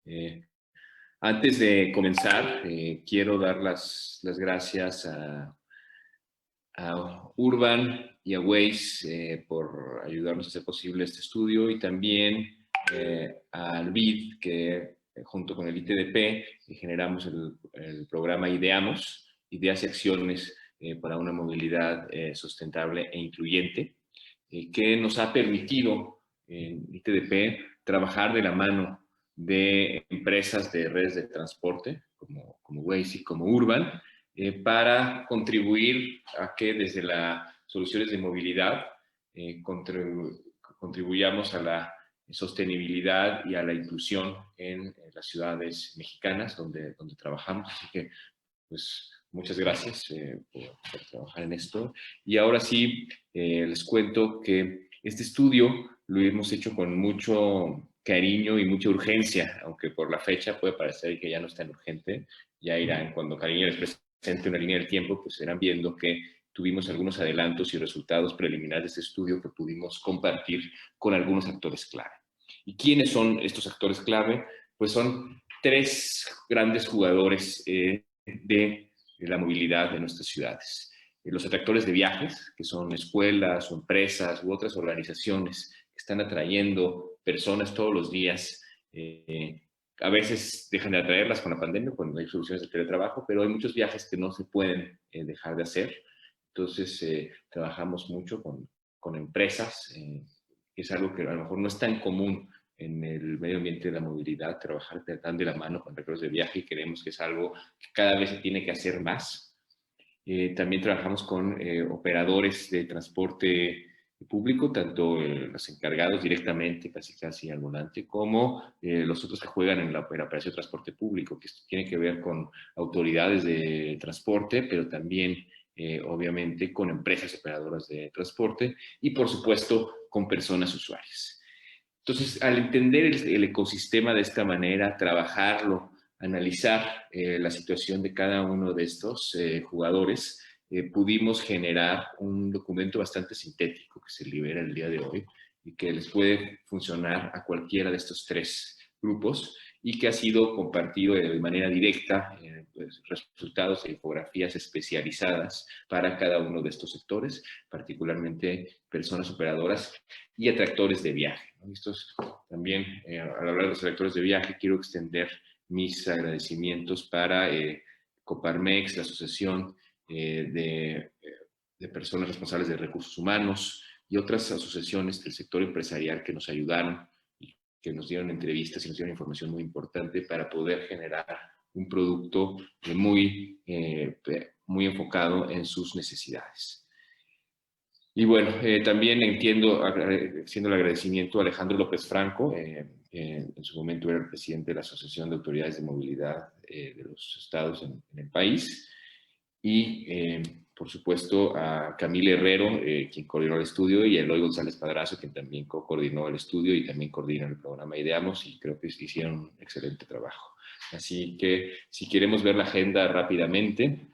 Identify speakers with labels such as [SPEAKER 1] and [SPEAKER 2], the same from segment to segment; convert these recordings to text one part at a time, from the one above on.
[SPEAKER 1] Eh, Antes de comenzar, quiero dar las gracias a Urban y a Waze por ayudarnos a hacer posible este estudio y también al BID, que junto con el ITDP generamos el programa Ideamos, Ideas y Acciones para una movilidad sustentable e incluyente, que nos ha permitido en ITDP trabajar de la mano de empresas de redes de transporte como Waze y como Urban, para contribuir a que desde las soluciones de movilidad contribuyamos a la sostenibilidad y a la inclusión en las ciudades mexicanas donde trabajamos. Así que, pues, muchas gracias por trabajar en esto. Y ahora sí, les cuento que este estudio lo hemos hecho con mucho cariño y mucha urgencia, aunque por la fecha puede parecer que ya no es tan urgente. Ya irán, cuando cariño les presente una línea del tiempo, pues irán viendo que tuvimos algunos adelantos y resultados preliminares de este estudio que pudimos compartir con algunos actores clave. ¿Y quiénes son estos actores clave? Pues son tres grandes jugadores de la movilidad de nuestras ciudades. Los atractores de viajes, que son escuelas o empresas u otras organizaciones que están atrayendo personas todos los días. A veces dejan de atraerlas con la pandemia cuando hay soluciones de teletrabajo, pero hay muchos viajes que no se pueden dejar de hacer. Entonces, trabajamos mucho con empresas, que es algo que a lo mejor no es tan común en el medio ambiente de la movilidad, trabajar tan de la mano con recorridos de viaje, y creemos que es algo que cada vez se tiene que hacer más. También trabajamos con operadores de transporte público, tanto los encargados directamente, casi al volante, como los otros que juegan en la operación de transporte público, que esto tiene que ver con autoridades de transporte, pero también, obviamente, con empresas operadoras de transporte y, por supuesto, con personas usuarias. Entonces, al entender el ecosistema de esta manera, trabajarlo, analizar la situación de cada uno de estos jugadores, pudimos generar un documento bastante sintético que se libera el día de hoy y que les puede funcionar a cualquiera de estos tres grupos y que ha sido compartido de manera directa, pues, resultados e infografías especializadas para cada uno de estos sectores, particularmente personas operadoras y atractores de viaje, ¿no? Estos también, al hablar de los atractores de viaje, quiero extender mis agradecimientos para Coparmex, la Asociación de Personas Responsables de Recursos Humanos y otras asociaciones del sector empresarial que nos ayudaron y que nos dieron entrevistas y nos dieron información muy importante para poder generar un producto muy enfocado en sus necesidades. Y bueno, también haciendo el agradecimiento a Alejandro López Franco, en su momento era el presidente de la Asociación de Autoridades de Movilidad de los Estados en el país, y por supuesto a Camila Herrero, quien coordinó el estudio, y a Eloy González Padrazo, quien también coordinó el estudio y también coordina el programa Ideamos, y creo que hicieron un excelente trabajo. Así que si queremos ver la agenda rápidamente,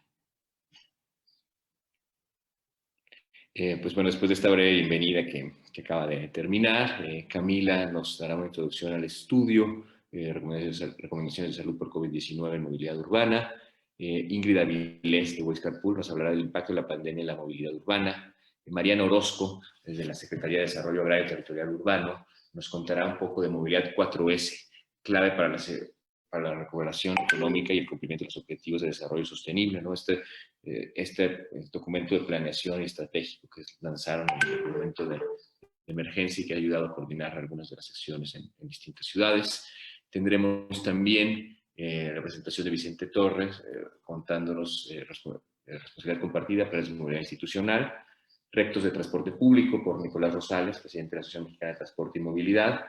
[SPEAKER 1] pues bueno, después de esta breve bienvenida que acaba de terminar, Camila nos dará una introducción al estudio, recomendaciones de salud por COVID-19 en movilidad urbana. Ingrid Avilés de Waze Carpool nos hablará del impacto de la pandemia en la movilidad urbana. Mariana Orozco, desde la Secretaría de Desarrollo Agrario y Territorial Urbano, nos contará un poco de movilidad 4S, clave para la recuperación económica y el cumplimiento de los objetivos de desarrollo sostenible, ¿no? Este documento de planeación y estratégico que lanzaron en el momento de emergencia y que ha ayudado a coordinar algunas de las acciones en distintas ciudades. Tendremos también la presentación de Vicente Torres, contándonos responsabilidad compartida para la movilidad institucional, rectos de transporte público por Nicolás Rosales, presidente de la Asociación Mexicana de Transporte y Movilidad,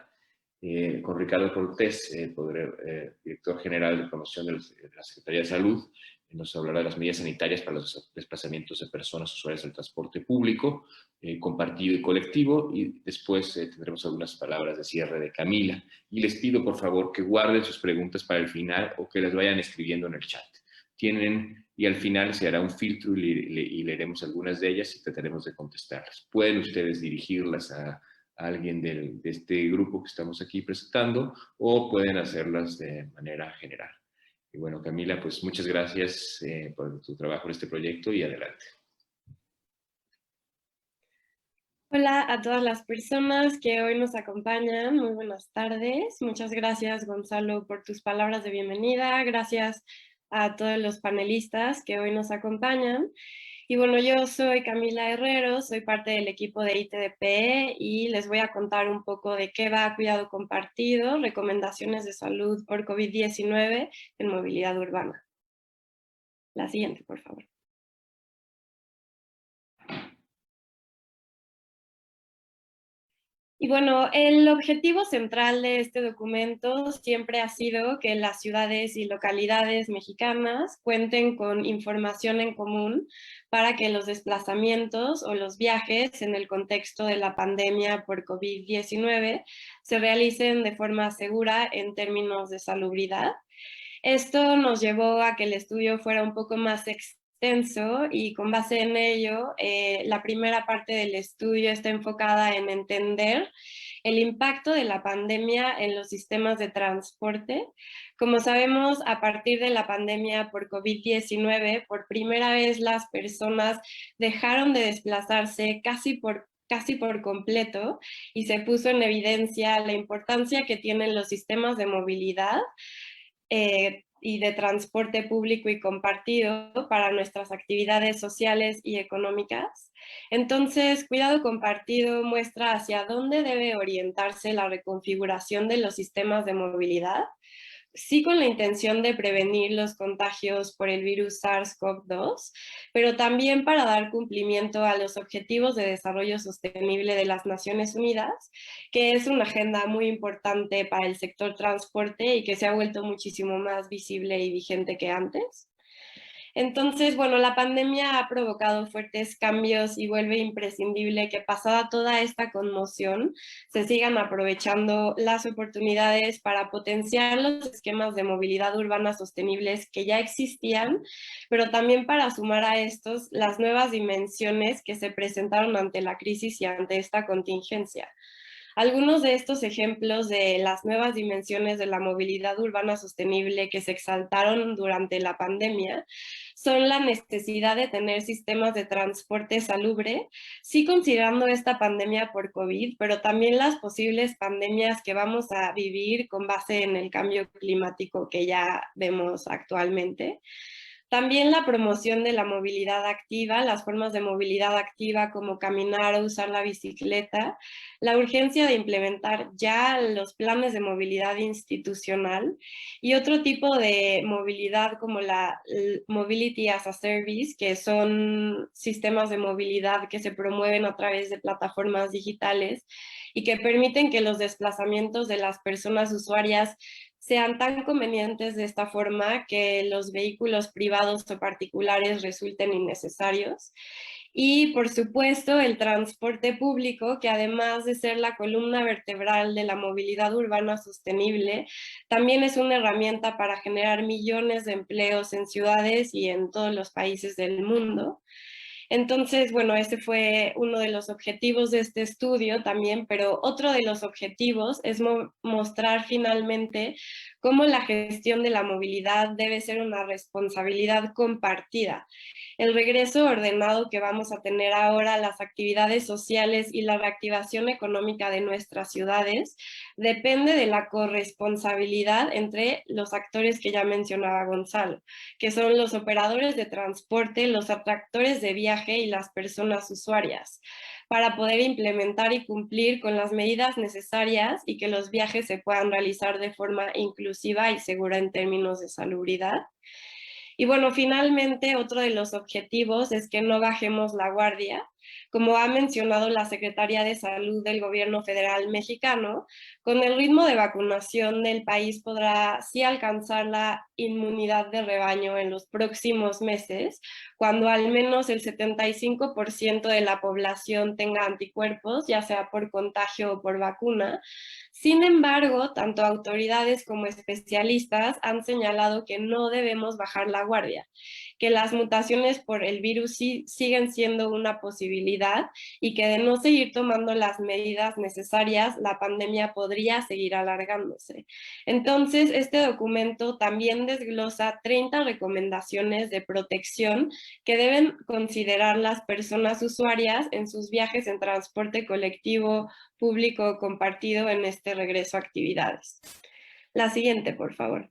[SPEAKER 1] con Ricardo Cortés, director general de promoción de la Secretaría de Salud. Nos hablará de las medidas sanitarias para los desplazamientos de personas usuarias del transporte público, compartido y colectivo, y después tendremos algunas palabras de cierre de Camila. Y les pido, por favor, que guarden sus preguntas para el final o que las vayan escribiendo en el chat. Y al final se hará un filtro y leeremos algunas de ellas y trataremos de contestarlas. Pueden ustedes dirigirlas a alguien de este grupo que estamos aquí presentando, o pueden hacerlas de manera general. Y bueno, Camila, pues muchas gracias por tu trabajo en este proyecto y adelante.
[SPEAKER 2] Hola a todas las personas que hoy nos acompañan, muy buenas tardes. Muchas gracias, Gonzalo, por tus palabras de bienvenida. Gracias a todos los panelistas que hoy nos acompañan. Y bueno, yo soy Camila Herrero, soy parte del equipo de ITDP y les voy a contar un poco de qué va Cuidado Compartido, recomendaciones de salud por COVID-19 en movilidad urbana. La siguiente, por favor. Y bueno, el objetivo central de este documento siempre ha sido que las ciudades y localidades mexicanas cuenten con información en común para que los desplazamientos o los viajes en el contexto de la pandemia por COVID-19 se realicen de forma segura en términos de salubridad. Esto nos llevó a que el estudio fuera un poco más extenso y con base en ello, la primera parte del estudio está enfocada en entender el impacto de la pandemia en los sistemas de transporte. Como sabemos, a partir de la pandemia por COVID-19, por primera vez las personas dejaron de desplazarse casi por completo y se puso en evidencia la importancia que tienen los sistemas de movilidad y de transporte público y compartido para nuestras actividades sociales y económicas. Entonces, Cuidado Compartido muestra hacia dónde debe orientarse la reconfiguración de los sistemas de movilidad, sí con la intención de prevenir los contagios por el virus SARS-CoV-2, pero también para dar cumplimiento a los Objetivos de Desarrollo Sostenible de las Naciones Unidas, que es una agenda muy importante para el sector transporte y que se ha vuelto muchísimo más visible y vigente que antes. Entonces, bueno, la pandemia ha provocado fuertes cambios y vuelve imprescindible que pasada toda esta conmoción se sigan aprovechando las oportunidades para potenciar los esquemas de movilidad urbana sostenibles que ya existían, pero también para sumar a estos las nuevas dimensiones que se presentaron ante la crisis y ante esta contingencia. Algunos de estos ejemplos de las nuevas dimensiones de la movilidad urbana sostenible que se exaltaron durante la pandemia son la necesidad de tener sistemas de transporte salubre, sí considerando esta pandemia por COVID, pero también las posibles pandemias que vamos a vivir con base en el cambio climático que ya vemos actualmente. También la promoción de la movilidad activa, las formas de movilidad activa como caminar o usar la bicicleta, la urgencia de implementar ya los planes de movilidad institucional y otro tipo de movilidad como la Mobility as a Service, que son sistemas de movilidad que se promueven a través de plataformas digitales y que permiten que los desplazamientos de las personas usuarias sean tan convenientes de esta forma que los vehículos privados o particulares resulten innecesarios. Y por supuesto el transporte público, que además de ser la columna vertebral de la movilidad urbana sostenible, también es una herramienta para generar millones de empleos en ciudades y en todos los países del mundo. Entonces, bueno, ese fue uno de los objetivos de este estudio también, pero otro de los objetivos es mostrar finalmente cómo la gestión de la movilidad debe ser una responsabilidad compartida. El regreso ordenado que vamos a tener ahora a las actividades sociales y la reactivación económica de nuestras ciudades depende de la corresponsabilidad entre los actores que ya mencionaba Gonzalo, que son los operadores de transporte, los atractores de viaje y las personas usuarias, para poder implementar y cumplir con las medidas necesarias y que los viajes se puedan realizar de forma inclusiva y segura en términos de salubridad. Y bueno, finalmente, otro de los objetivos es que no bajemos la guardia. Como ha mencionado la Secretaría de Salud del Gobierno Federal mexicano, con el ritmo de vacunación del país podrá sí alcanzar la inmunidad de rebaño en los próximos meses, cuando al menos el 75% de la población tenga anticuerpos, ya sea por contagio o por vacuna. Sin embargo, tanto autoridades como especialistas han señalado que no debemos bajar la guardia, que las mutaciones por el virus siguen siendo una posibilidad actividad y que de no seguir tomando las medidas necesarias, la pandemia podría seguir alargándose. Entonces, este documento también desglosa 30 recomendaciones de protección que deben considerar las personas usuarias en sus viajes en transporte colectivo, público o compartido en este regreso a actividades. La siguiente, por favor.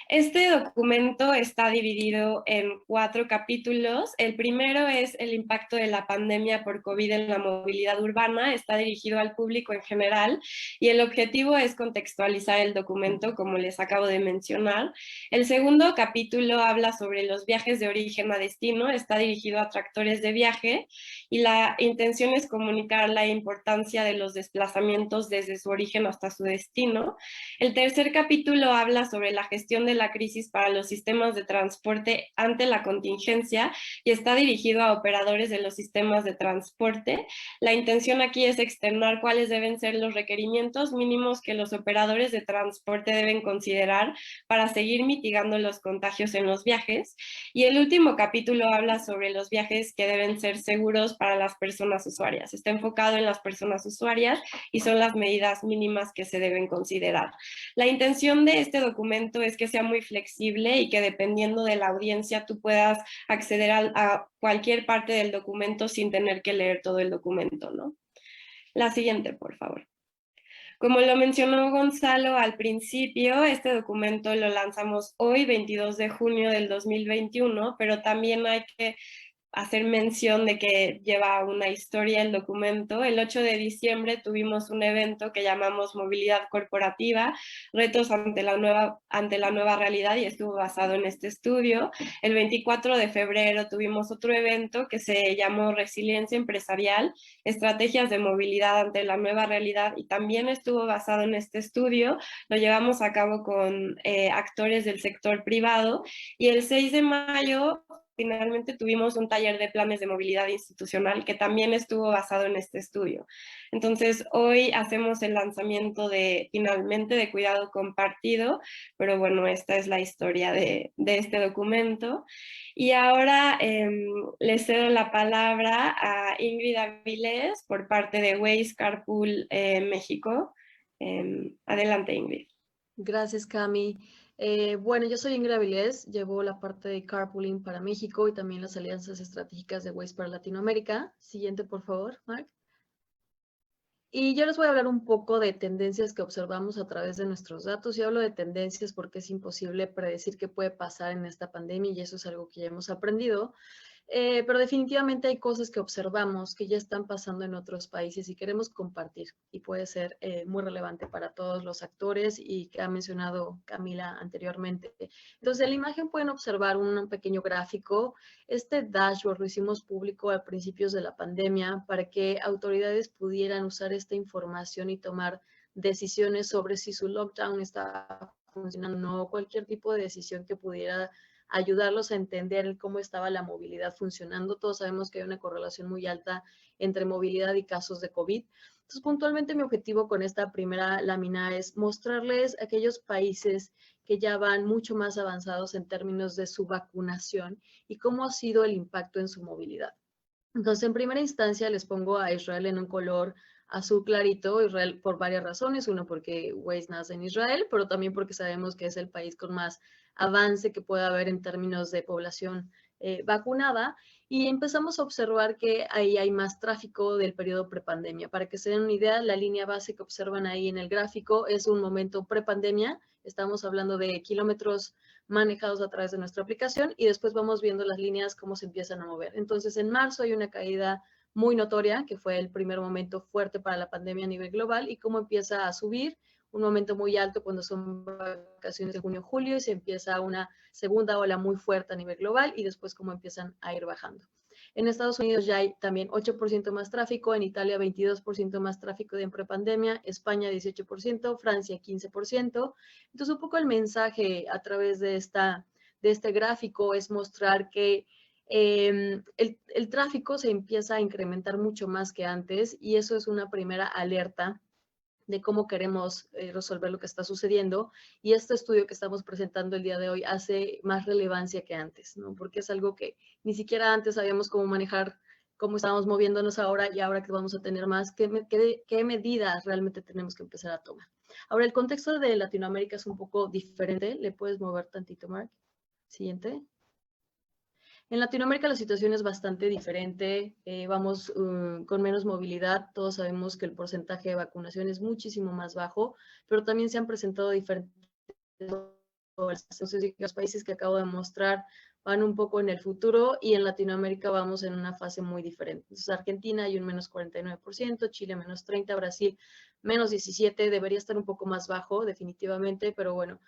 [SPEAKER 2] Este documento está dividido en 4 capítulos. El primero es el impacto de la pandemia por COVID en la movilidad urbana. Está dirigido al público en general y el objetivo es contextualizar el documento, como les acabo de mencionar. El segundo capítulo habla sobre los viajes de origen a destino. Está dirigido a tractores de viaje y la intención es comunicar la importancia de los desplazamientos desde su origen hasta su destino. El tercer capítulo habla sobre la gestión de la crisis para los sistemas de transporte ante la contingencia y está dirigido a operadores de los sistemas de transporte. La intención aquí es externar cuáles deben ser los requerimientos mínimos que los operadores de transporte deben considerar para seguir mitigando los contagios en los viajes. Y el último capítulo habla sobre los viajes que deben ser seguros para las personas usuarias. Está enfocado en las personas usuarias y son las medidas mínimas que se deben considerar. La intención de este documento es que sea muy flexible y que dependiendo de la audiencia tú puedas acceder a cualquier parte del documento sin tener que leer todo el documento, ¿no? La siguiente, por favor. Como lo mencionó Gonzalo al principio, este documento lo lanzamos hoy, 22 de junio del 2021, pero también hay que hacer mención de que lleva una historia el documento. El 8 de diciembre tuvimos un evento que llamamos Movilidad Corporativa, retos ante la nueva realidad, y estuvo basado en este estudio. El 24 de febrero tuvimos otro evento que se llamó Resiliencia Empresarial, estrategias de movilidad ante la nueva realidad, y también estuvo basado en este estudio. Lo llevamos a cabo con actores del sector privado, y el 6 de mayo finalmente tuvimos un taller de planes de movilidad institucional que también estuvo basado en este estudio. Entonces, hoy hacemos el lanzamiento finalmente de Cuidado Compartido, pero bueno, esta es la historia de este documento. Y ahora le cedo la palabra a Ingrid Avilés por parte de Waze Carpool México. Adelante, Ingrid.
[SPEAKER 3] Gracias, Cami. Bueno, yo soy Ingrid Avilés, llevo la parte de Carpooling para México y también las alianzas estratégicas de Waze para Latinoamérica. Siguiente, por favor, Mark. Y yo les voy a hablar un poco de tendencias que observamos a través de nuestros datos. Y hablo de tendencias porque es imposible predecir qué puede pasar en esta pandemia y eso es algo que ya hemos aprendido. Pero definitivamente hay cosas que observamos que ya están pasando en otros países y queremos compartir y puede ser muy relevante para todos los actores y que ha mencionado Camila anteriormente. Entonces, en la imagen pueden observar un pequeño gráfico. Este dashboard lo hicimos público a principios de la pandemia para que autoridades pudieran usar esta información y tomar decisiones sobre si su lockdown está funcionando o no, cualquier tipo de decisión que pudiera ayudarlos a entender cómo estaba la movilidad funcionando. Todos sabemos que hay una correlación muy alta entre movilidad y casos de COVID. Entonces, puntualmente mi objetivo con esta primera lámina es mostrarles aquellos países que ya van mucho más avanzados en términos de su vacunación y cómo ha sido el impacto en su movilidad. Entonces, en primera instancia les pongo a Israel en un color azul clarito, Israel por varias razones, uno porque Waze nace en Israel, pero también porque sabemos que es el país con más avance que puede haber en términos de población vacunada, y empezamos a observar que ahí hay más tráfico del periodo prepandemia. Para que se den una idea, la línea base que observan ahí en el gráfico es un momento prepandemia, estamos hablando de kilómetros manejados a través de nuestra aplicación, y después vamos viendo las líneas cómo se empiezan a mover. Entonces, en marzo hay una caída muy notoria, que fue el primer momento fuerte para la pandemia a nivel global, y cómo empieza a subir, un momento muy alto cuando son vacaciones de junio, julio, y se empieza una segunda ola muy fuerte a nivel global, y después cómo empiezan a ir bajando. En Estados Unidos ya hay también 8% más tráfico, en Italia 22% más tráfico de en prepandemia, España 18%, Francia 15%. Entonces, un poco el mensaje a través de este gráfico es mostrar que el tráfico se empieza a incrementar mucho más que antes, y eso es una primera alerta de cómo queremos resolver lo que está sucediendo, y este estudio que estamos presentando el día de hoy hace más relevancia que antes, ¿no? Porque es algo que ni siquiera antes sabíamos cómo manejar, cómo estábamos moviéndonos ahora, y ahora que vamos a tener más, qué medidas realmente tenemos que empezar a tomar. Ahora, el contexto de Latinoamérica es un poco diferente. ¿Le puedes mover tantito, Mark? Siguiente. En Latinoamérica la situación es bastante diferente, vamos con menos movilidad, todos sabemos que el porcentaje de vacunación es muchísimo más bajo, pero también se han presentado diferentes, entonces los países que acabo de mostrar van un poco en el futuro, y en Latinoamérica vamos en una fase muy diferente. Entonces Argentina hay un menos 49%, Chile menos 30%, Brasil menos 17%, debería estar un poco más bajo definitivamente, pero bueno,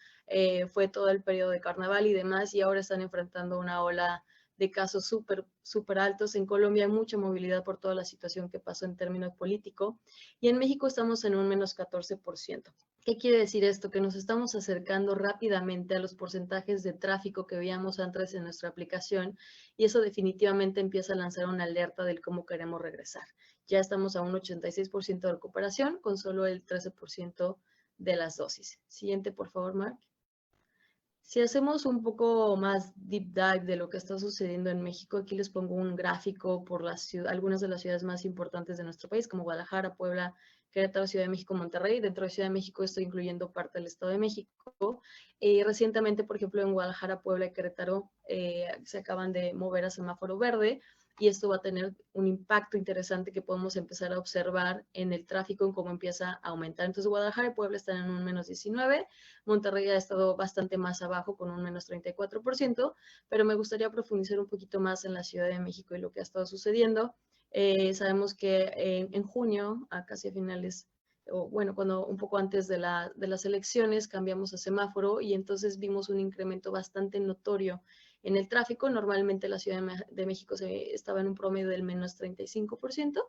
[SPEAKER 3] fue todo el periodo de carnaval y demás, y ahora están enfrentando una ola de casos súper altos. En Colombia hay mucha movilidad por toda la situación que pasó en términos políticos, y en México estamos en un menos 14%. ¿Qué quiere decir esto? Que nos estamos acercando rápidamente a los porcentajes de tráfico que veíamos antes en nuestra aplicación, y eso definitivamente empieza a lanzar una alerta del cómo queremos regresar. Ya estamos a un 86% de recuperación con solo el 13% de las dosis. Siguiente, por favor, Mark. Si hacemos un poco más deep dive de lo que está sucediendo en México, aquí les pongo un gráfico por algunas de las ciudades más importantes de nuestro país, como Guadalajara, Puebla, Querétaro, Ciudad de México, Monterrey. Dentro de Ciudad de México estoy incluyendo parte del Estado de México. Recientemente, por ejemplo, en Guadalajara, Puebla y Querétaro se acaban de mover a semáforo verde, y esto va a tener un impacto interesante que podemos empezar a observar en el tráfico, en cómo empieza a aumentar. Entonces Guadalajara y Puebla están en un menos 19%, Monterrey ha estado bastante más abajo con un menos 34%, pero me gustaría profundizar un poquito más en la Ciudad de México y lo que ha estado sucediendo. Sabemos que en junio, a casi a finales, o bueno, cuando un poco antes de las elecciones, cambiamos a semáforo, y entonces vimos un incremento bastante notorio en el tráfico. Normalmente la Ciudad de México estaba en un promedio del menos 35%,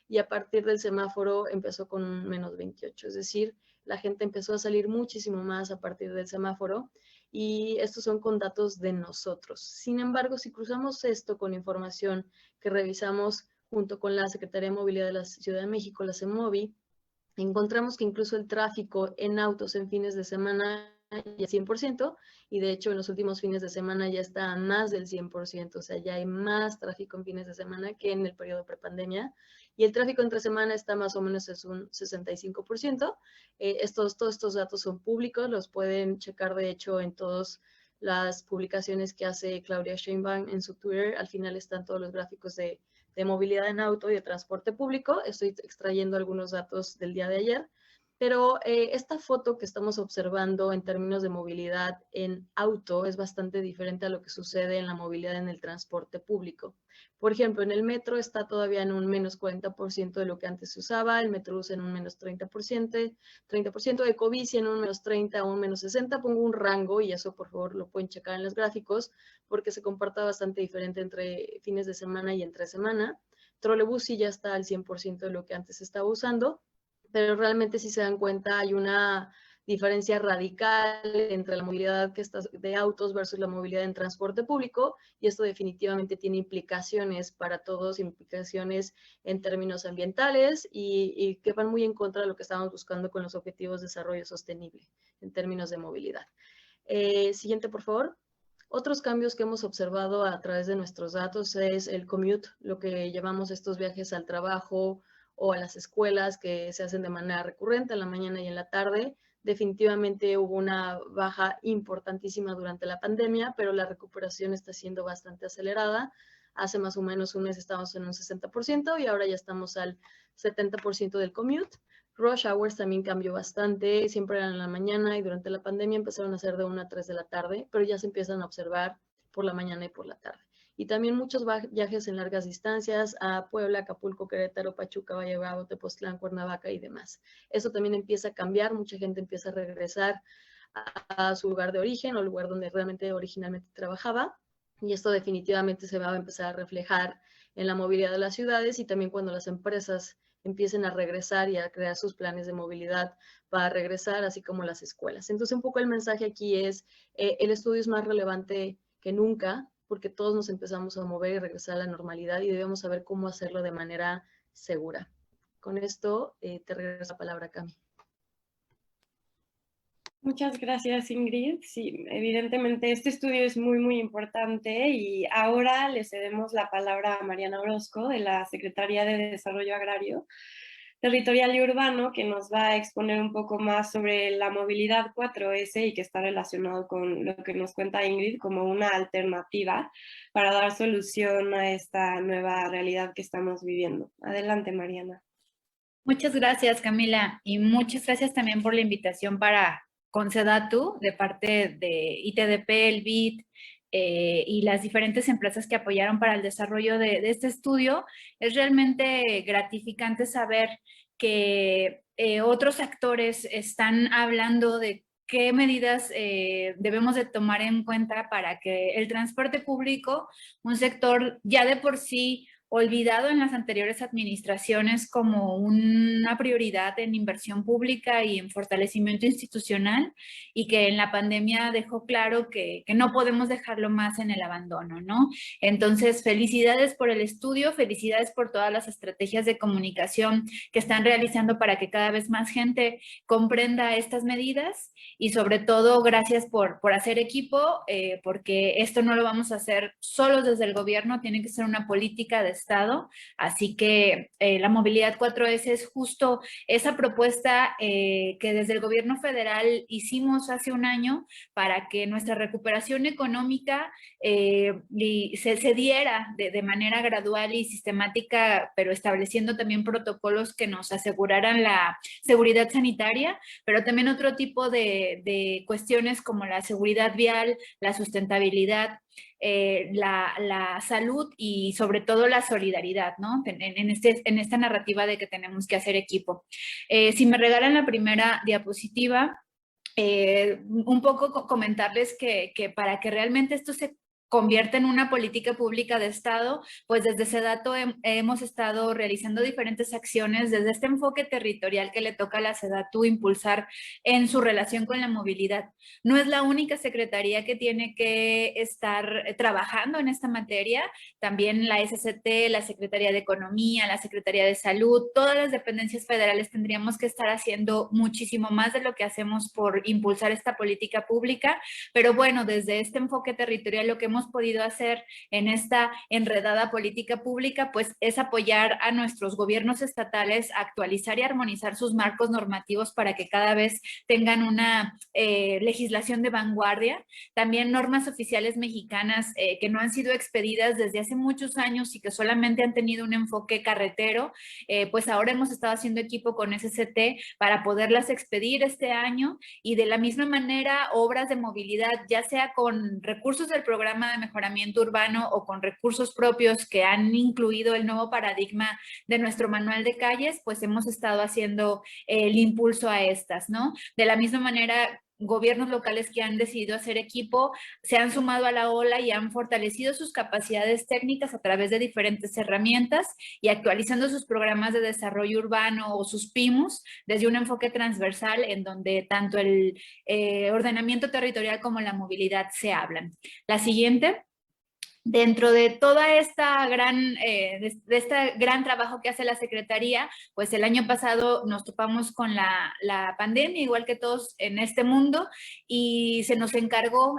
[SPEAKER 3] y a partir del semáforo empezó con un menos 28%, es decir, la gente empezó a salir muchísimo más a partir del semáforo, y estos son con datos de nosotros. Sin embargo, si cruzamos esto con información que revisamos junto con la Secretaría de Movilidad de la Ciudad de México, la CEMOVI, encontramos que incluso el tráfico en autos en fines de semana ya 100%, y de hecho en los últimos fines de semana ya está a más del 100%, o sea, ya hay más tráfico en fines de semana que en el periodo prepandemia, y el tráfico entre semana está más o menos en un 65%. Todos estos datos son públicos, los pueden checar de hecho en todas las publicaciones que hace Claudia Sheinbaum en su Twitter. Al final están todos los gráficos de movilidad en auto y de transporte público. Estoy extrayendo algunos datos del día de ayer, pero esta foto que estamos observando en términos de movilidad en auto es bastante diferente a lo que sucede en la movilidad en el transporte público. Por ejemplo, en el metro está todavía en un menos 40% de lo que antes se usaba, el Metrobús en un menos 30%, Ecobici en un menos 30% a un menos 60%. Pongo un rango, y eso por favor lo pueden checar en los gráficos, porque se comporta bastante diferente entre fines de semana y entre semana. Trolebús sí ya está al 100% de lo que antes estaba usando, pero realmente si se dan cuenta hay una diferencia radical entre la movilidad que está de autos versus la movilidad en transporte público, y esto definitivamente tiene implicaciones para todos, implicaciones en términos ambientales, y que van muy en contra de lo que estamos buscando con los objetivos de desarrollo sostenible en términos de movilidad. Siguiente, por favor. Otros cambios que hemos observado a través de nuestros datos es el commute, lo que llamamos estos viajes al trabajo o a las escuelas que se hacen de manera recurrente en la mañana y en la tarde. Definitivamente hubo una baja importantísima durante la pandemia, pero la recuperación está siendo bastante acelerada. Hace más o menos un mes estábamos en un 60% y ahora ya estamos al 70% del commute. Rush hours también cambió bastante, siempre eran en la mañana, y durante la pandemia empezaron a ser de 1 a 3 de la tarde, pero ya se empiezan a observar por la mañana y por la tarde. Y también muchos viajes en largas distancias a Puebla, Acapulco, Querétaro, Pachuca, Valle Bravo, Tepoztlán, Cuernavaca y demás. Eso también empieza a cambiar, mucha gente empieza a regresar a su lugar de origen o lugar donde realmente originalmente trabajaba, y esto definitivamente se va a empezar a reflejar en la movilidad de las ciudades, y también cuando las empresas empiecen a regresar y a crear sus planes de movilidad para regresar, así como las escuelas. Entonces, un poco el mensaje aquí es, el estudio es más relevante que nunca, porque todos nos empezamos a mover y regresar a la normalidad, y debemos saber cómo hacerlo de manera segura. Con esto, te regreso la palabra, Cami.
[SPEAKER 2] Muchas gracias, Ingrid. Sí, evidentemente este estudio es muy, muy importante y ahora le cedemos la palabra a Mariana Orozco de la Secretaría de Desarrollo Agrario, Territorial y Urbano, que nos va a exponer un poco más sobre la movilidad 4S y que está relacionado con lo que nos cuenta Ingrid como una alternativa para dar solución a esta nueva realidad que estamos viviendo. Adelante, Mariana.
[SPEAKER 4] Muchas gracias, Camila, y muchas gracias también por la invitación con SEDATU, de parte de ITDP, el BID, y las diferentes empresas que apoyaron para el desarrollo de este estudio. Es realmente gratificante saber que otros actores están hablando de qué medidas debemos de tomar en cuenta para que el transporte público, un sector ya de por sí olvidado en las anteriores administraciones como una prioridad en inversión pública y en fortalecimiento institucional, y que en la pandemia dejó claro que no podemos dejarlo más en el abandono, ¿no? Entonces, felicidades por el estudio, felicidades por todas las estrategias de comunicación que están realizando para que cada vez más gente comprenda estas medidas, y sobre todo gracias por hacer equipo, porque esto no lo vamos a hacer solos desde el gobierno, tiene que ser una política de Estado. Así que la movilidad 4S es justo esa propuesta que desde el gobierno federal hicimos hace un año para que nuestra recuperación económica se diera de manera gradual y sistemática, pero estableciendo también protocolos que nos aseguraran la seguridad sanitaria, pero también otro tipo de cuestiones como la seguridad vial, la sustentabilidad, la salud y sobre todo la solidaridad, ¿no? En esta narrativa de que tenemos que hacer equipo. Si me regalan la primera diapositiva, un poco comentarles que para que realmente esto se convierta en una política pública de Estado, pues desde SEDATU hemos estado realizando diferentes acciones desde este enfoque territorial que le toca a la SEDATU impulsar en su relación con la movilidad. No es la única secretaría que tiene que estar trabajando en esta materia, también la SCT, la Secretaría de Economía, la Secretaría de Salud, todas las dependencias federales tendríamos que estar haciendo muchísimo más de lo que hacemos por impulsar esta política pública, pero bueno, desde este enfoque territorial lo que hemos podido hacer en esta enredada política pública, pues es apoyar a nuestros gobiernos estatales a actualizar y armonizar sus marcos normativos para que cada vez tengan una legislación de vanguardia, también normas oficiales mexicanas que no han sido expedidas desde hace muchos años y que solamente han tenido un enfoque carretero, pues ahora hemos estado haciendo equipo con SCT para poderlas expedir este año, y de la misma manera obras de movilidad, ya sea con recursos del programa de mejoramiento urbano o con recursos propios que han incluido el nuevo paradigma de nuestro manual de calles, pues hemos estado haciendo el impulso a estas, ¿no? De la misma manera, gobiernos locales que han decidido hacer equipo se han sumado a la ola y han fortalecido sus capacidades técnicas a través de diferentes herramientas y actualizando sus programas de desarrollo urbano o sus PIMUS desde un enfoque transversal en donde tanto el ordenamiento territorial como la movilidad se hablan. La siguiente. Dentro de toda esta de este gran trabajo que hace la Secretaría, pues el año pasado nos topamos con la pandemia, igual que todos en este mundo, y se nos encargó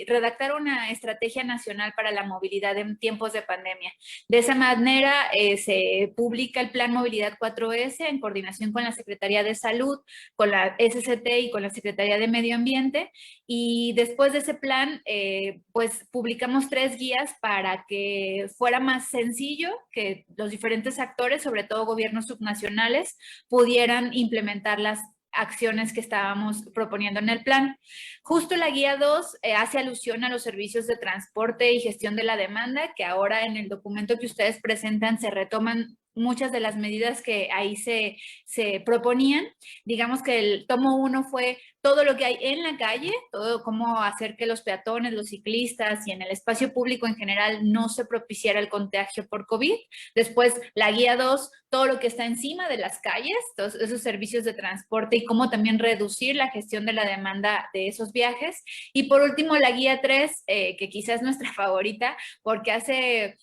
[SPEAKER 4] redactar una estrategia nacional para la movilidad en tiempos de pandemia. De esa manera se publica el Plan Movilidad 4S en coordinación con la Secretaría de Salud, con la SCT y con la Secretaría de Medio Ambiente, y después de ese plan, pues publicamos 3 guías para que fuera más sencillo que los diferentes actores, sobre todo gobiernos subnacionales, pudieran implementar las acciones que estábamos proponiendo en el plan. Justo la guía 2 hace alusión a los servicios de transporte y gestión de la demanda, que ahora en el documento que ustedes presentan se retoman muchas de las medidas que ahí se proponían. Digamos que el tomo 1 fue todo lo que hay en la calle, todo cómo hacer que los peatones, los ciclistas y en el espacio público en general no se propiciara el contagio por COVID. Después, la guía 2, todo lo que está encima de las calles, todos esos servicios de transporte y cómo también reducir la gestión de la demanda de esos viajes. Y por último, la guía 3, que quizás es nuestra favorita, porque hace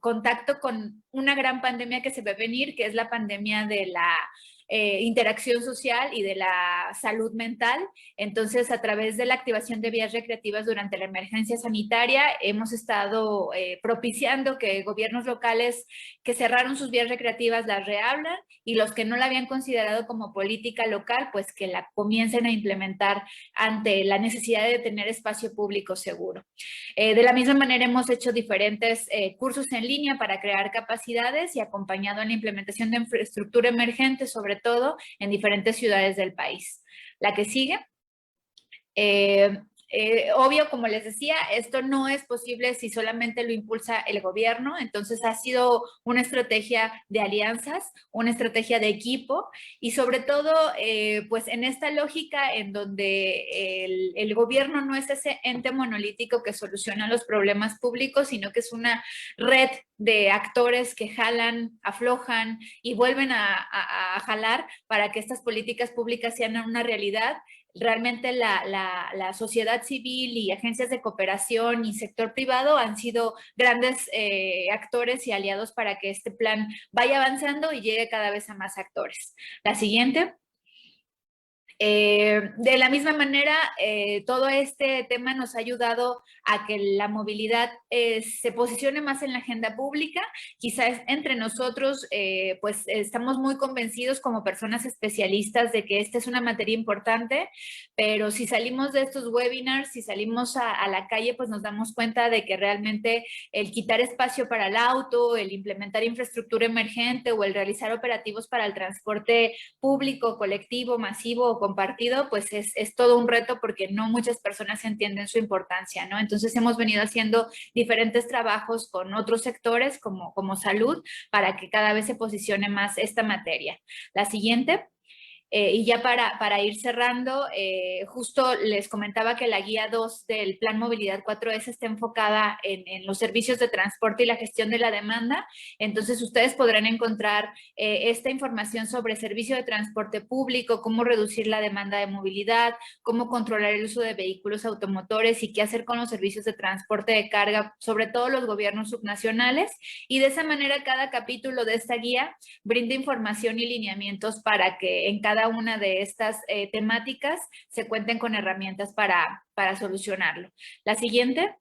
[SPEAKER 4] contacto con una gran pandemia que se ve venir, que es la pandemia de la interacción social y de la salud mental. Entonces, a través de la activación de vías recreativas durante la emergencia sanitaria, hemos estado propiciando que gobiernos locales que cerraron sus vías recreativas las reabran, y los que no la habían considerado como política local, pues que la comiencen a implementar ante la necesidad de tener espacio público seguro. De la misma manera, hemos hecho diferentes cursos en línea para crear capacidades y acompañado en la implementación de infraestructura emergente, sobre todo en diferentes ciudades del país. La que sigue. Obvio, como les decía, esto no es posible si solamente lo impulsa el gobierno, entonces ha sido una estrategia de alianzas, una estrategia de equipo y sobre todo, pues en esta lógica en donde el gobierno no es ese ente monolítico que soluciona los problemas públicos, sino que es una red de actores que jalan, aflojan y vuelven a jalar para que estas políticas públicas sean una realidad. Realmente la sociedad civil y agencias de cooperación y sector privado han sido grandes actores y aliados para que este plan vaya avanzando y llegue cada vez a más actores. La siguiente. De la misma manera, todo este tema nos ha ayudado a que la movilidad se posicione más en la agenda pública. Quizás entre nosotros, pues estamos muy convencidos como personas especialistas de que esta es una materia importante, pero si salimos de estos webinars, si salimos a la calle, pues nos damos cuenta de que realmente el quitar espacio para el auto, el implementar infraestructura emergente o el realizar operativos para el transporte público, colectivo, masivo o compartido, pues es todo un reto porque no muchas personas entienden su importancia, ¿no? Entonces hemos venido haciendo diferentes trabajos con otros sectores como salud para que cada vez se posicione más esta materia. La siguiente. Y ya para ir cerrando, justo les comentaba que la guía 2 del Plan Movilidad 4S está enfocada en los servicios de transporte y la gestión de la demanda. Entonces, ustedes podrán encontrar esta información sobre servicio de transporte público, cómo reducir la demanda de movilidad, cómo controlar el uso de vehículos automotores y qué hacer con los servicios de transporte de carga, sobre todo los gobiernos subnacionales. Y de esa manera, cada capítulo de esta guía brinda información y lineamientos para que en cada una de estas temáticas se cuenten con herramientas para solucionarlo. La siguiente.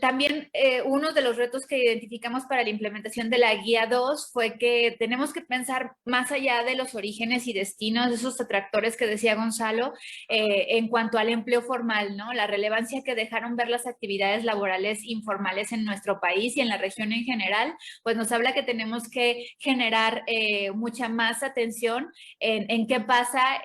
[SPEAKER 4] También uno de los retos que identificamos para la implementación de la guía 2 fue que tenemos que pensar más allá de los orígenes y destinos, de esos atractores que decía Gonzalo, en cuanto al empleo formal, ¿no? La relevancia que dejaron ver las actividades laborales informales en nuestro país y en la región en general, pues nos habla que tenemos que generar mucha más atención en qué pasa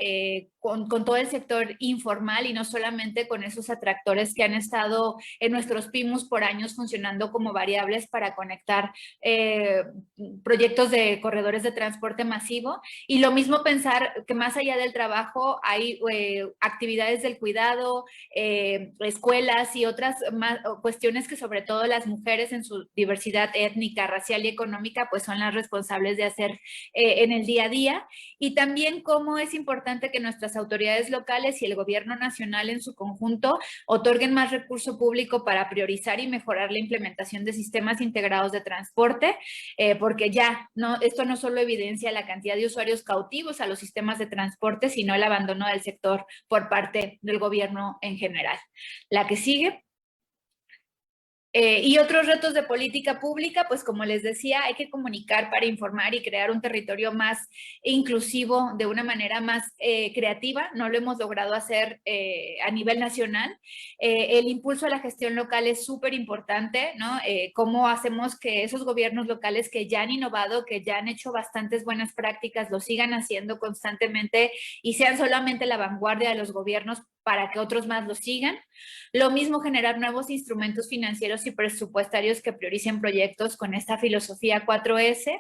[SPEAKER 4] con todo el sector informal y no solamente con esos atractores que han estado en nuestros PIMUS por años funcionando como variables para conectar proyectos de corredores de transporte masivo. Y lo mismo pensar que más allá del trabajo hay actividades del cuidado, escuelas y otras cuestiones que sobre todo las mujeres en su diversidad étnica, racial y económica pues son las responsables de hacer en el día a día. Y también cómo es importante que nuestras autoridades locales y el gobierno nacional en su conjunto otorguen más recurso público para priorizar y mejorar la implementación de sistemas integrados de transporte, porque ya esto no solo evidencia la cantidad de usuarios cautivos a los sistemas de transporte, sino el abandono del sector por parte del gobierno en general. La que sigue. Y otros retos de política pública, pues como les decía, hay que comunicar para informar y crear un territorio más inclusivo de una manera más creativa. No lo hemos logrado hacer a nivel nacional. El impulso a la gestión local es súper importante, ¿no? Cómo hacemos que esos gobiernos locales que ya han innovado, que ya han hecho bastantes buenas prácticas, lo sigan haciendo constantemente y sean solamente la vanguardia de los gobiernos para que otros más lo sigan. Lo mismo, generar nuevos instrumentos financieros y presupuestarios que prioricen proyectos con esta filosofía 4S.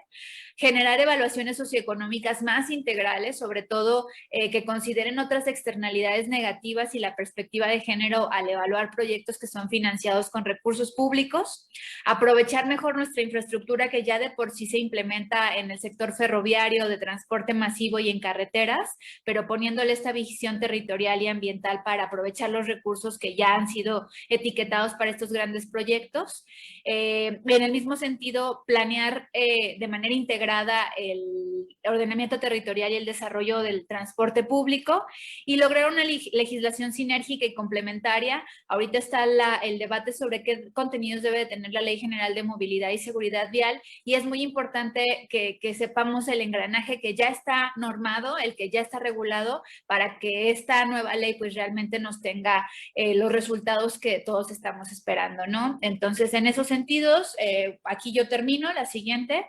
[SPEAKER 4] generar evaluaciones socioeconómicas más integrales, sobre todo que consideren otras externalidades negativas y la perspectiva de género al evaluar proyectos que son financiados con recursos públicos, aprovechar mejor nuestra infraestructura que ya de por sí se implementa en el sector ferroviario, de transporte masivo y en carreteras, pero poniéndole esta visión territorial y ambiental para aprovechar los recursos que ya han sido etiquetados para estos grandes proyectos. En el mismo sentido, planear de manera integrada el ordenamiento territorial y el desarrollo del transporte público y lograr una legislación sinérgica y complementaria. Ahorita está el debate sobre qué contenidos debe de tener la Ley General de Movilidad y Seguridad Vial y es muy importante que sepamos el engranaje que ya está normado, el que ya está regulado, para que esta nueva ley pues realmente nos tenga los resultados que todos estamos esperando, ¿no? Entonces, en esos sentidos, aquí yo termino, la siguiente.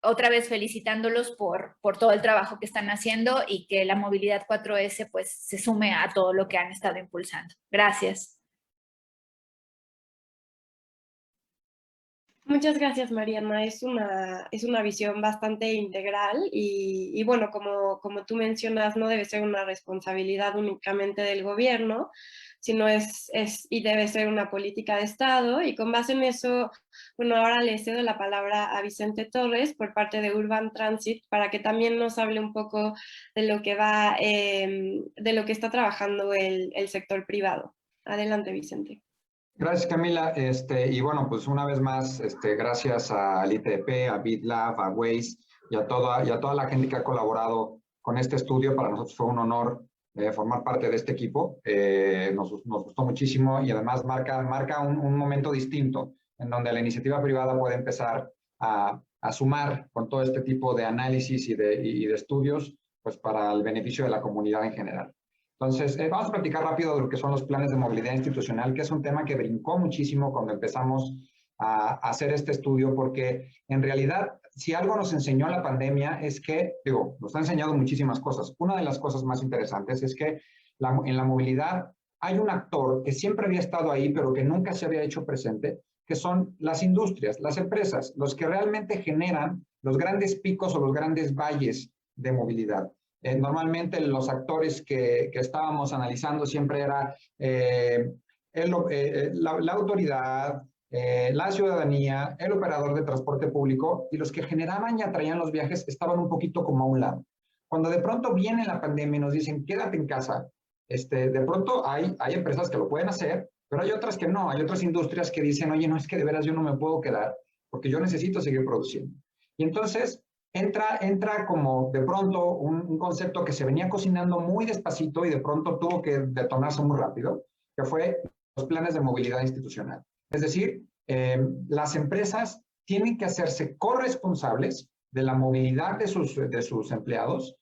[SPEAKER 4] Otra vez felicitándolos por todo el trabajo que están haciendo y que la movilidad 4S pues se sume a todo lo que han estado impulsando. Gracias.
[SPEAKER 2] Muchas gracias, Mariana. Es una visión bastante integral y bueno, como tú mencionas, no debe ser una responsabilidad únicamente del gobierno, sino y debe ser una política de Estado. Y con base en eso, bueno, ahora le cedo la palabra a Vicente Torres por parte de Urban Transit para que también nos hable un poco de lo que de lo que está trabajando el sector privado. Adelante, Vicente.
[SPEAKER 5] Gracias, Camila. Y bueno, pues una vez más, gracias al ITDP, a BitLab, a Waze y a toda la gente que ha colaborado con este estudio. Para nosotros fue un honor formar parte de este equipo. Nos gustó muchísimo y además marca un momento distinto en donde la iniciativa privada puede empezar a sumar con todo este tipo de análisis y de estudios, pues para el beneficio de la comunidad en general. Entonces, vamos a platicar rápido de lo que son los planes de movilidad institucional, que es un tema que brincó muchísimo cuando empezamos a hacer este estudio, porque en realidad, si algo nos enseñó la pandemia es que, nos ha enseñado muchísimas cosas. Una de las cosas más interesantes es que en la movilidad hay un actor que siempre había estado ahí, pero que nunca se había hecho presente, que son las industrias, las empresas, los que realmente generan los grandes picos o los grandes valles de movilidad. Normalmente los actores que estábamos analizando siempre era la autoridad, la ciudadanía, el operador de transporte público, y los que generaban y atraían los viajes estaban un poquito como a un lado. Cuando de pronto viene la pandemia y nos dicen, quédate en casa, de pronto hay empresas que lo pueden hacer, pero hay otras que no. Hay otras industrias que dicen, oye, no, es que de veras yo no me puedo quedar porque yo necesito seguir produciendo. Y entonces entra como de pronto un concepto que se venía cocinando muy despacito y de pronto tuvo que detonarse muy rápido, que fue los planes de movilidad institucional. Es decir, las empresas tienen que hacerse corresponsables de la movilidad de sus empleados,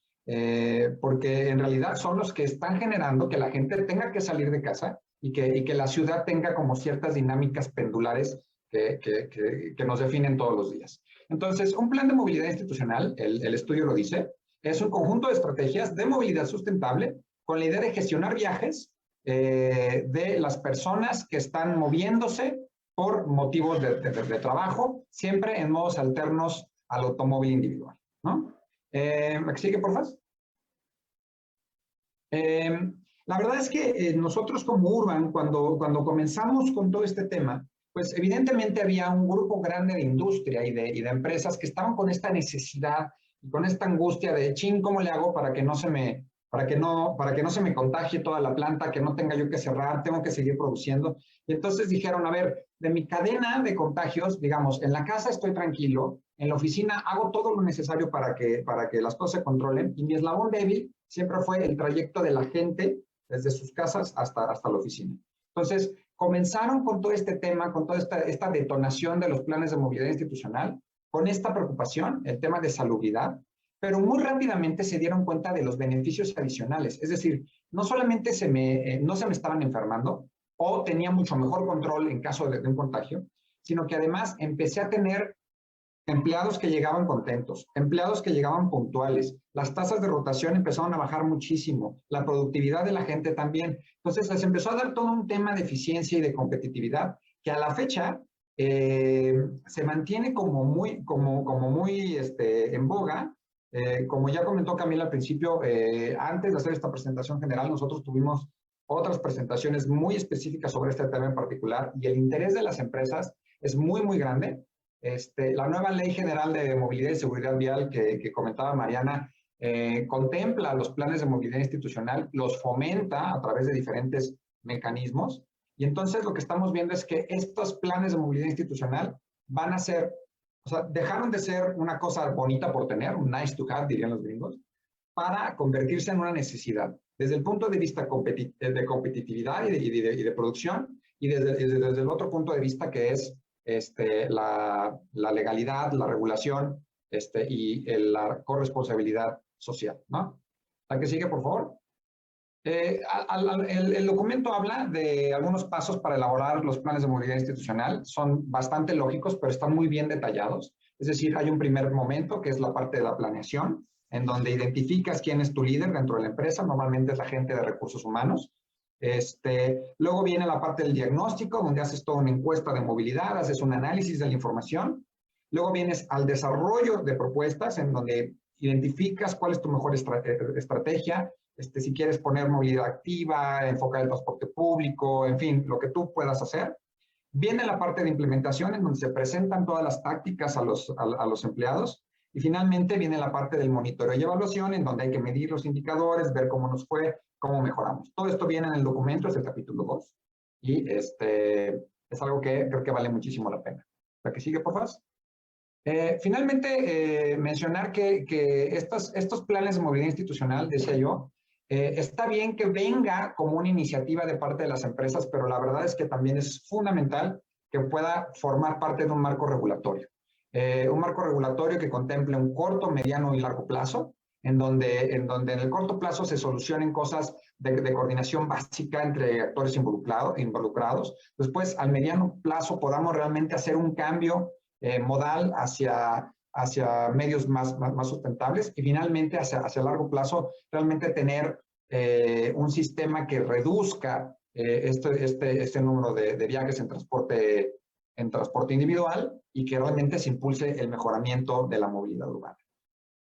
[SPEAKER 5] porque en realidad son los que están generando que la gente tenga que salir de casa y que la ciudad tenga como ciertas dinámicas pendulares que nos definen todos los días. Entonces, un plan de movilidad institucional, el estudio lo dice, es un conjunto de estrategias de movilidad sustentable con la idea de gestionar viajes de las personas que están moviéndose por motivos de trabajo, siempre en modos alternos al automóvil individual, ¿no? ¿Sigue, por favor? La verdad es que nosotros como Urban, cuando comenzamos con todo este tema, pues evidentemente había un grupo grande de industria y de empresas que estaban con esta necesidad y con esta angustia de, chin, ¿cómo le hago para que no se me contagie toda la planta, que no tenga yo que cerrar, tengo que seguir produciendo? Y entonces dijeron, a ver, de mi cadena de contagios, digamos, en la casa estoy tranquilo, en la oficina hago todo lo necesario para que las cosas se controlen, y mi eslabón débil siempre fue el trayecto de la gente desde sus casas hasta la oficina. Entonces, comenzaron con todo este tema, con toda esta detonación de los planes de movilidad institucional, con esta preocupación, el tema de salubridad, pero muy rápidamente se dieron cuenta de los beneficios adicionales. Es decir, no solamente no se me estaban enfermando o tenía mucho mejor control en caso de un contagio, sino que además empecé a tener empleados que llegaban contentos, empleados que llegaban puntuales, las tasas de rotación empezaron a bajar muchísimo, la productividad de la gente también. Entonces les empezó a dar todo un tema de eficiencia y de competitividad que a la fecha se mantiene como muy en boga. Como ya comentó Camila al principio, antes de hacer esta presentación general, nosotros tuvimos otras presentaciones muy específicas sobre este tema en particular, y el interés de las empresas es muy, muy grande. La nueva Ley General de Movilidad y Seguridad Vial que comentaba Mariana, contempla los planes de movilidad institucional, los fomenta a través de diferentes mecanismos, y entonces lo que estamos viendo es que estos planes de movilidad institucional van a ser, o sea, dejaron de ser una cosa bonita por tener, un nice to have, dirían los gringos, para convertirse en una necesidad, desde el punto de vista de competitividad y de producción, y desde el otro punto de vista que es la legalidad, la regulación y la corresponsabilidad social, ¿no? La que sigue, por favor. El documento habla de algunos pasos para elaborar los planes de movilidad institucional. Son bastante lógicos, pero están muy bien detallados. Es decir, hay un primer momento que es la parte de la planeación, en donde identificas quién es tu líder dentro de la empresa. Normalmente es la gente de recursos humanos. Luego viene la parte del diagnóstico, donde haces toda una encuesta de movilidad, haces un análisis de la información. Luego vienes al desarrollo de propuestas, en donde identificas cuál es tu mejor estrategia, si quieres poner movilidad activa, enfocar el transporte público, en fin, lo que tú puedas hacer. Viene la parte de implementación, en donde se presentan todas las tácticas a los empleados. Y finalmente viene la parte del monitoreo y evaluación, en donde hay que medir los indicadores, ver cómo nos fue, cómo mejoramos. Todo esto viene en el documento, es el capítulo 2. Y es algo que creo que vale muchísimo la pena. La que sigue, por favor. Finalmente, mencionar que estos planes de movilidad institucional, decía yo, está bien que venga como una iniciativa de parte de las empresas, pero la verdad es que también es fundamental que pueda formar parte de un marco regulatorio. Un marco regulatorio que contemple un corto, mediano y largo plazo, en donde en el corto plazo se solucionen cosas de coordinación básica entre actores involucrados. Después, al mediano plazo, podamos realmente hacer un cambio modal hacia medios más sustentables, y finalmente hacia largo plazo realmente tener un sistema que reduzca este número de viajes en transporte individual, y que realmente se impulse el mejoramiento de la movilidad urbana.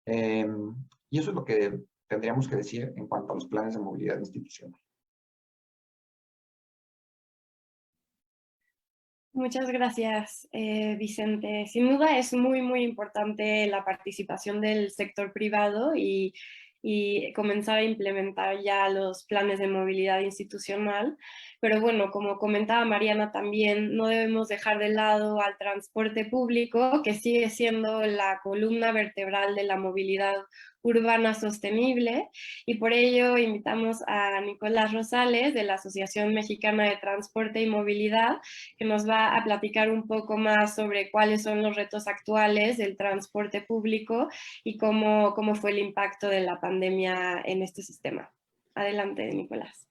[SPEAKER 5] Y eso es lo que tendríamos que decir en cuanto a los planes de movilidad institucional.
[SPEAKER 2] Muchas gracias, Vicente. Sin duda es muy, muy importante la participación del sector privado y comenzar a implementar ya los planes de movilidad institucional. Pero bueno, como comentaba Mariana también, no debemos dejar de lado al transporte público, que sigue siendo la columna vertebral de la movilidad urbana sostenible, y por ello invitamos a Nicolás Rosales de la Asociación Mexicana de Transporte y Movilidad, que nos va a platicar un poco más sobre cuáles son los retos actuales del transporte público y cómo fue el impacto de la pandemia en este sistema. Adelante, Nicolás.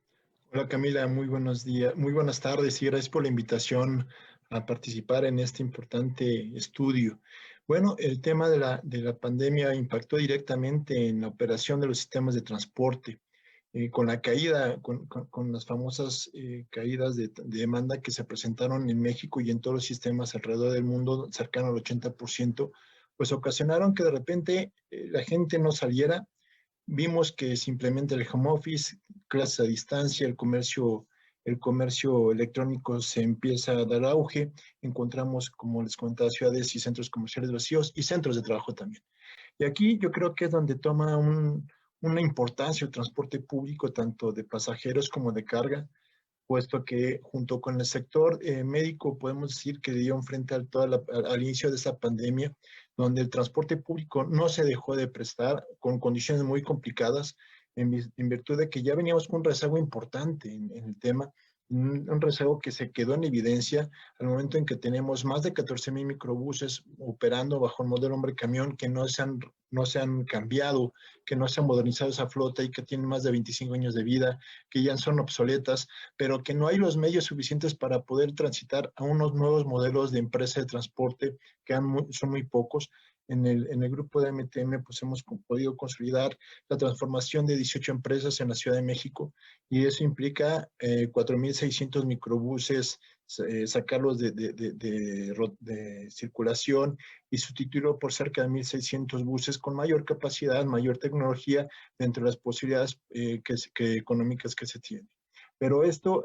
[SPEAKER 6] Hola Camila, muy buenos días, muy buenas tardes y gracias por la invitación a participar en este importante estudio. Bueno, el tema de la pandemia impactó directamente en la operación de los sistemas de transporte, con la caída, con las famosas caídas de demanda que se presentaron en México y en todos los sistemas alrededor del mundo, cercano al 80%, pues ocasionaron que de repente la gente no saliera. Vimos que simplemente el home office, clases a distancia, el comercio electrónico se empieza a dar auge. Encontramos, como les comentaba, ciudades y centros comerciales vacíos y centros de trabajo también. Y aquí yo creo que es donde toma una importancia el transporte público, tanto de pasajeros como de carga, puesto que junto con el sector médico podemos decir que dieron frente al inicio de esta pandemia, donde el transporte público no se dejó de prestar con condiciones muy complicadas, en virtud de que ya veníamos con un rezago importante en el tema, un rezago que se quedó en evidencia al momento en que tenemos más de 14,000 microbuses operando bajo el modelo hombre-camión que no se han cambiado, que no se han modernizado esa flota y que tienen más de 25 años de vida, que ya son obsoletas, pero que no hay los medios suficientes para poder transitar a unos nuevos modelos de empresa de transporte que son muy pocos. en el grupo de MTM, pues hemos podido consolidar la transformación de 18 empresas en la Ciudad de México, y eso implica 4.600 microbuses, sacarlos de circulación y sustituirlo por cerca de 1.600 buses con mayor capacidad, mayor tecnología, dentro de las posibilidades económicas que se tienen. Pero esto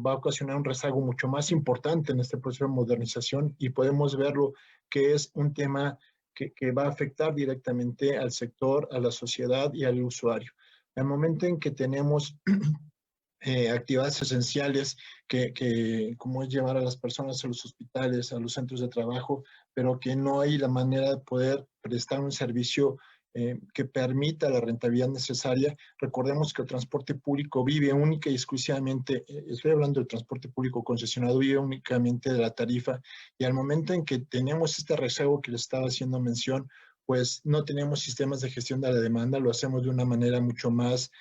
[SPEAKER 6] va a ocasionar un rezago mucho más importante en este proceso de modernización, y podemos verlo que es un tema que va a afectar directamente al sector, a la sociedad y al usuario. Al momento en que tenemos actividades esenciales como es llevar a las personas a los hospitales, a los centros de trabajo, pero que no hay la manera de poder prestar un servicio que permita la rentabilidad necesaria. Recordemos que el transporte público vive única y exclusivamente, estoy hablando del transporte público concesionado, vive únicamente de la tarifa, y al momento en que tenemos este rezago que les estaba haciendo mención, pues no tenemos sistemas de gestión de la demanda, lo hacemos de una manera mucho más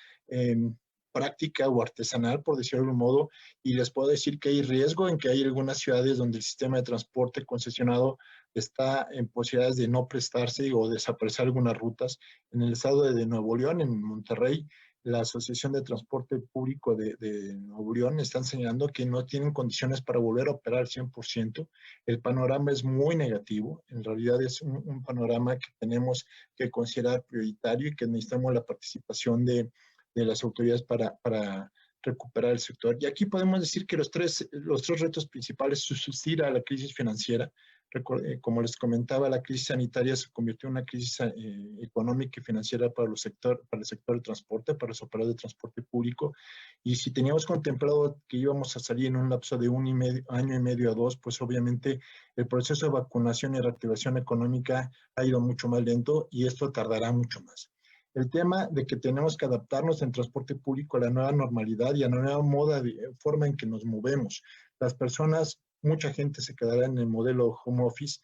[SPEAKER 6] práctica o artesanal, por decirlo de algún modo, y les puedo decir que hay riesgo en que hay algunas ciudades donde el sistema de transporte concesionado está en posibilidades de no prestarse o desaparecer algunas rutas. En el estado de Nuevo León, en Monterrey, la Asociación de Transporte Público de Nuevo León están señalando que no tienen condiciones para volver a operar al 100%. El panorama es muy negativo. En realidad es un panorama que tenemos que considerar prioritario y que necesitamos la participación de las autoridades para recuperar el sector. Y aquí podemos decir que los tres retos principales: subsistir a la crisis financiera. Como les comentaba, la crisis sanitaria se convirtió en una crisis económica y financiera para el sector del transporte, para los operadores de transporte público. Y si teníamos contemplado que íbamos a salir en un lapso de año y medio a 2, pues obviamente el proceso de vacunación y reactivación económica ha ido mucho más lento, y esto tardará mucho más. El tema de que tenemos que adaptarnos en transporte público a la nueva normalidad y a la nueva forma en que nos movemos. Las personas, mucha gente se quedará en el modelo home office.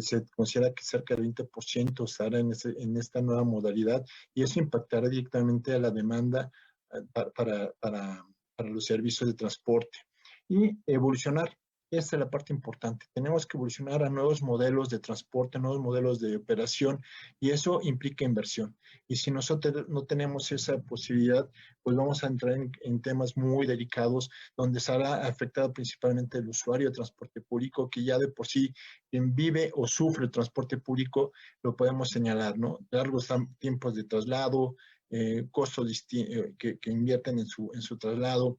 [SPEAKER 6] Se considera que cerca del 20% estará en esta nueva modalidad, y eso impactará directamente a la demanda para los servicios de transporte. Y evolucionar. Esta es la parte importante. Tenemos que evolucionar a nuevos modelos de transporte, nuevos modelos de operación, y eso implica inversión. Y si nosotros no tenemos esa posibilidad, pues vamos a entrar en temas muy delicados, donde será afectado principalmente el usuario de transporte público, que ya de por sí, quien vive o sufre el transporte público, lo podemos señalar, ¿no? Largos tiempos de traslado, costos que invierten en su traslado,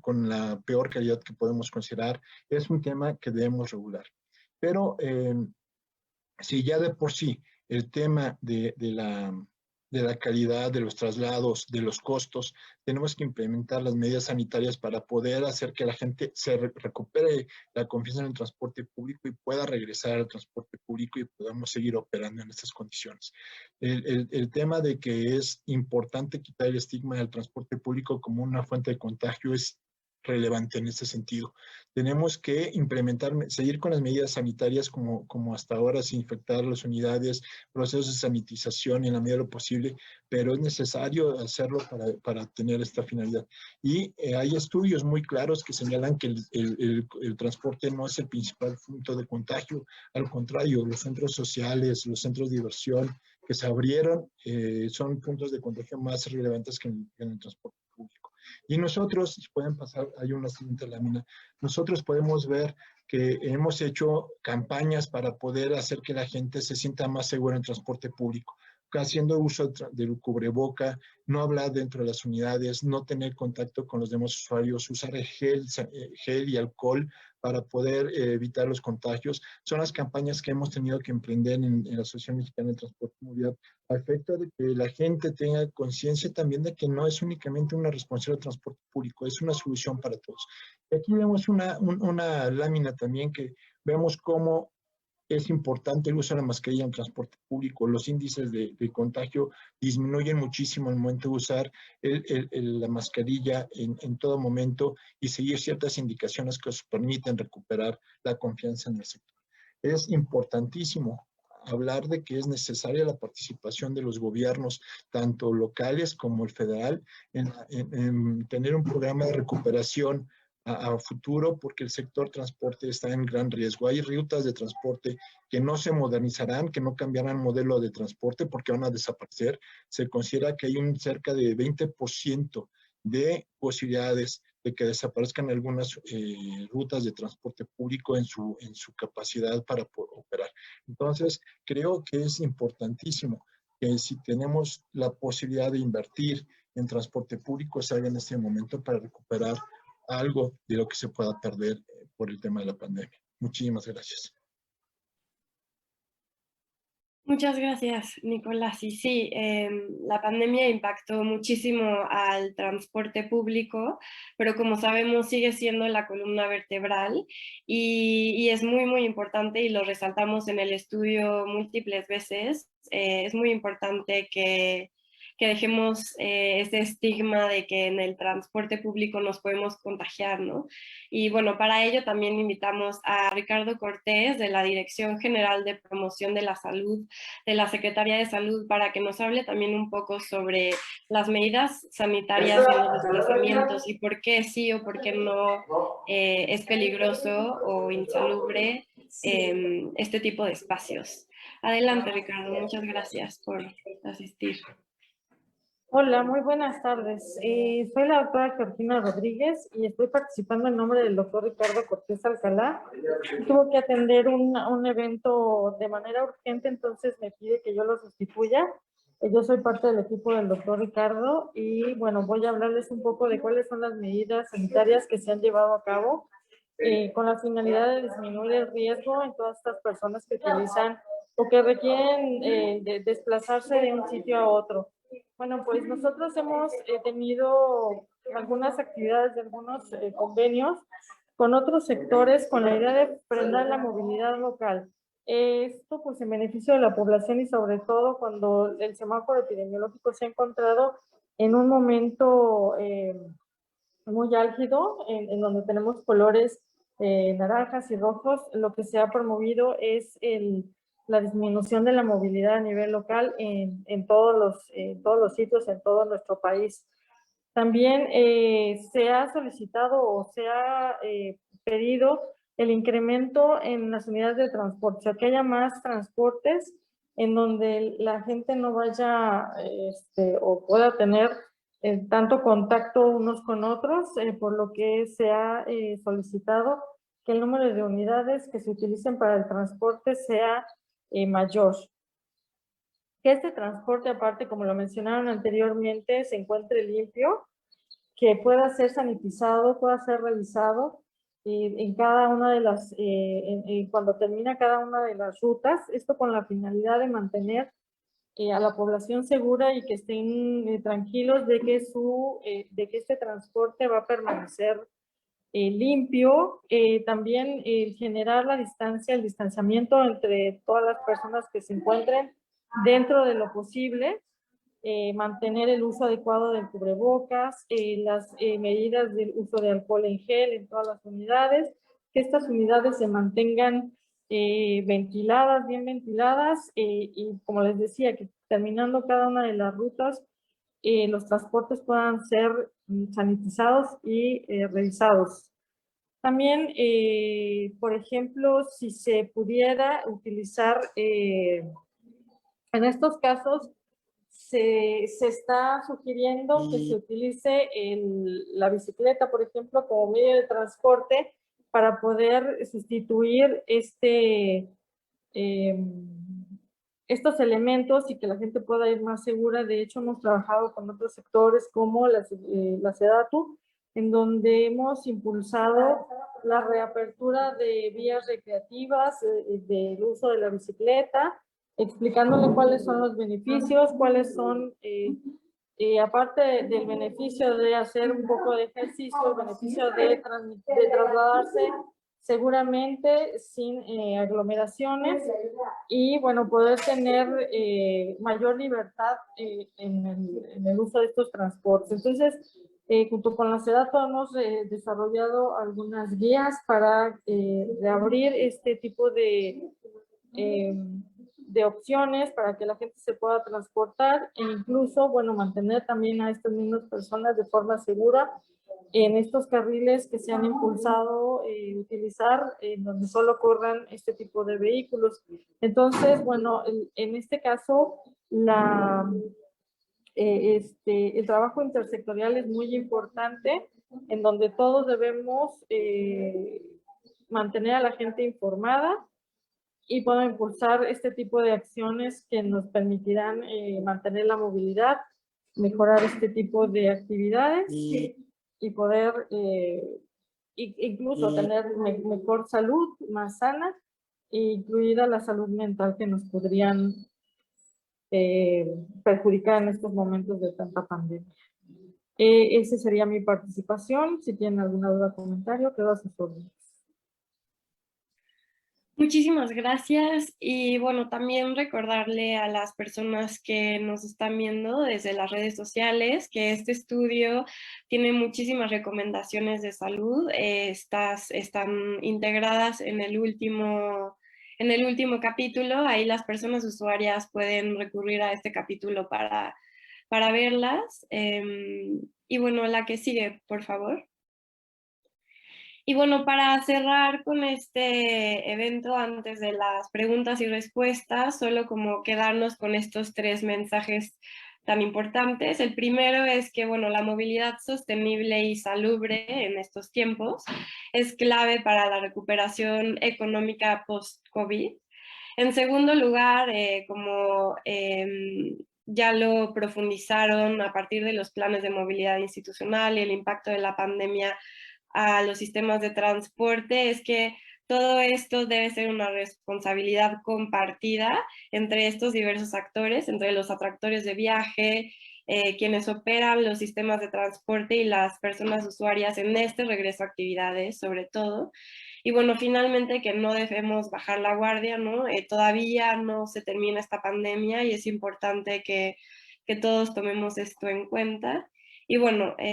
[SPEAKER 6] con la peor calidad que podemos considerar. Es un tema que debemos regular. Pero si ya de por sí el tema de la calidad de los traslados, de los costos, tenemos que implementar las medidas sanitarias para poder hacer que la gente se recupere la confianza en el transporte público y pueda regresar al transporte público y podamos seguir operando en estas condiciones. El tema de que es importante quitar el estigma del transporte público como una fuente de contagio es relevante en este sentido. Tenemos que seguir con las medidas sanitarias como hasta ahora, sin infectar las unidades, procesos de sanitización en la medida de lo posible, pero es necesario hacerlo para tener esta finalidad. Y hay estudios muy claros que señalan que el transporte no es el principal punto de contagio. Al contrario, los centros sociales, los centros de diversión que se abrieron son puntos de contagio más relevantes que en el transporte público. Y nosotros, si pueden pasar, hay una siguiente lámina, nosotros podemos ver que hemos hecho campañas para poder hacer que la gente se sienta más segura en el transporte público, haciendo uso del cubreboca, no hablar dentro de las unidades, no tener contacto con los demás usuarios, usar gel y alcohol para poder evitar los contagios. Son las campañas que hemos tenido que emprender en la Asociación Mexicana de Transporte y Movilidad, a efecto de que la gente tenga conciencia también de que no es únicamente una responsabilidad del transporte público, es una solución para todos. Y aquí vemos una lámina también que vemos cómo es importante el uso de la mascarilla en transporte público. Los índices de contagio disminuyen muchísimo al momento de usar la mascarilla en todo momento y seguir ciertas indicaciones que os permiten recuperar la confianza en el sector. Es importantísimo hablar de que es necesaria la participación de los gobiernos, tanto locales como el federal, en tener un programa de recuperación a futuro, porque el sector transporte está en gran riesgo. Hay rutas de transporte que no se modernizarán, que no cambiarán modelo de transporte porque van a desaparecer. Se considera que hay un cerca de 20% de posibilidades de que desaparezcan algunas rutas de transporte público en su capacidad para operar. Entonces, creo que es importantísimo que si tenemos la posibilidad de invertir en transporte público, se haga en este momento para recuperar algo de lo que se pueda perder por el tema de la pandemia. Muchísimas gracias.
[SPEAKER 2] Muchas gracias, Nicolás. Y sí, la pandemia impactó muchísimo al transporte público, pero como sabemos sigue siendo la columna vertebral y es muy, muy importante y lo resaltamos en el estudio múltiples veces. Es muy importante que dejemos ese estigma de que en el transporte público nos podemos contagiar, ¿no? Y bueno, para ello también invitamos a Ricardo Cortés de la Dirección General de Promoción de la Salud de la Secretaría de Salud para que nos hable también un poco sobre las medidas sanitarias en los desplazamientos y por qué sí o por qué no es peligroso o insalubre este tipo de espacios. Adelante, Ricardo. Muchas gracias por asistir.
[SPEAKER 7] Hola, muy buenas tardes. Soy la doctora Georgina Rodríguez y estoy participando en nombre del doctor Ricardo Cortés Alcalá. Tuvo que atender un evento de manera urgente, entonces me pide que yo lo sustituya. Yo soy parte del equipo del doctor Ricardo y bueno, voy a hablarles un poco de cuáles son las medidas sanitarias que se han llevado a cabo con la finalidad de disminuir el riesgo en todas estas personas que utilizan o que requieren de desplazarse de un sitio a otro. Bueno, pues nosotros hemos tenido algunas actividades de algunos convenios con otros sectores con la idea de frenar la movilidad local. Esto pues en beneficio de la población y sobre todo cuando el semáforo epidemiológico se ha encontrado en un momento muy álgido, en donde tenemos colores naranjas y rojos. Lo que se ha promovido es la disminución de la movilidad a nivel local en todos los sitios, en todo nuestro país. También se ha solicitado o se ha pedido el incremento en las unidades de transporte, o sea, que haya más transportes en donde la gente no vaya o pueda tener tanto contacto unos con otros, por lo que se ha solicitado que el número de unidades que se utilicen para el transporte sea mayor. Que este transporte, aparte, como lo mencionaron anteriormente, se encuentre limpio, que pueda ser sanitizado, pueda ser revisado en cada una de las, cuando termina cada una de las rutas, esto con la finalidad de mantener a la población segura y que estén tranquilos de que este transporte va a permanecer limpio. También generar la distancia, el distanciamiento entre todas las personas que se encuentren dentro de lo posible, mantener el uso adecuado del cubrebocas, las medidas del uso de alcohol en gel en todas las unidades, que estas unidades se mantengan ventiladas, bien ventiladas, y como les decía, que terminando cada una de las rutas, los transportes puedan ser sanitizados y revisados. También, por ejemplo, si se pudiera utilizar, en estos casos, se está sugiriendo que se utilice la bicicleta, por ejemplo, como medio de transporte para poder sustituir estos elementos y que la gente pueda ir más segura. De hecho, hemos trabajado con otros sectores como la SEDATU, en donde hemos impulsado la reapertura de vías recreativas, del uso de la bicicleta, explicándole cuáles son los beneficios, cuáles son, aparte del beneficio de hacer un poco de ejercicio, el beneficio de trasladarse seguramente sin aglomeraciones y, bueno, poder tener mayor libertad en el uso de estos transportes. Entonces, junto con la SEDATU hemos desarrollado algunas guías para reabrir este tipo de de opciones para que la gente se pueda transportar e incluso, bueno, mantener también a estas mismas personas de forma segura en estos carriles que se han impulsado utilizar, donde solo corran este tipo de vehículos. Entonces, bueno, en este caso, el trabajo intersectorial es muy importante, en donde todos debemos mantener a la gente informada y puedo impulsar este tipo de acciones que nos permitirán mantener la movilidad, mejorar este tipo de actividades y poder incluso tener mejor salud, más sana, incluida la salud mental que nos podrían perjudicar en estos momentos de tanta pandemia. Esa sería mi participación. Si tienen alguna duda o comentario, quedo a sus órdenes.
[SPEAKER 2] Muchísimas gracias y bueno, también recordarle a las personas que nos están viendo desde las redes sociales que este estudio tiene muchísimas recomendaciones de salud. Estas están integradas en el último capítulo. Ahí las personas usuarias pueden recurrir a este capítulo para verlas. Y bueno, la que sigue, por favor. Y bueno, para cerrar con este evento, antes de las preguntas y respuestas, solo como quedarnos con estos 3 mensajes tan importantes. El primero es que, bueno, la movilidad sostenible y salubre en estos tiempos es clave para la recuperación económica post-COVID. En segundo lugar, como ya lo profundizaron a partir de los planes de movilidad institucional y el impacto de la pandemia a los sistemas de transporte, es que todo esto debe ser una responsabilidad compartida entre estos diversos actores, entre los atractores de viaje, quienes operan los sistemas de transporte y las personas usuarias en este regreso a actividades, sobre todo. Y bueno, finalmente que no debemos bajar la guardia, ¿no? Todavía no se termina esta pandemia y es importante que todos tomemos esto en cuenta. Y bueno,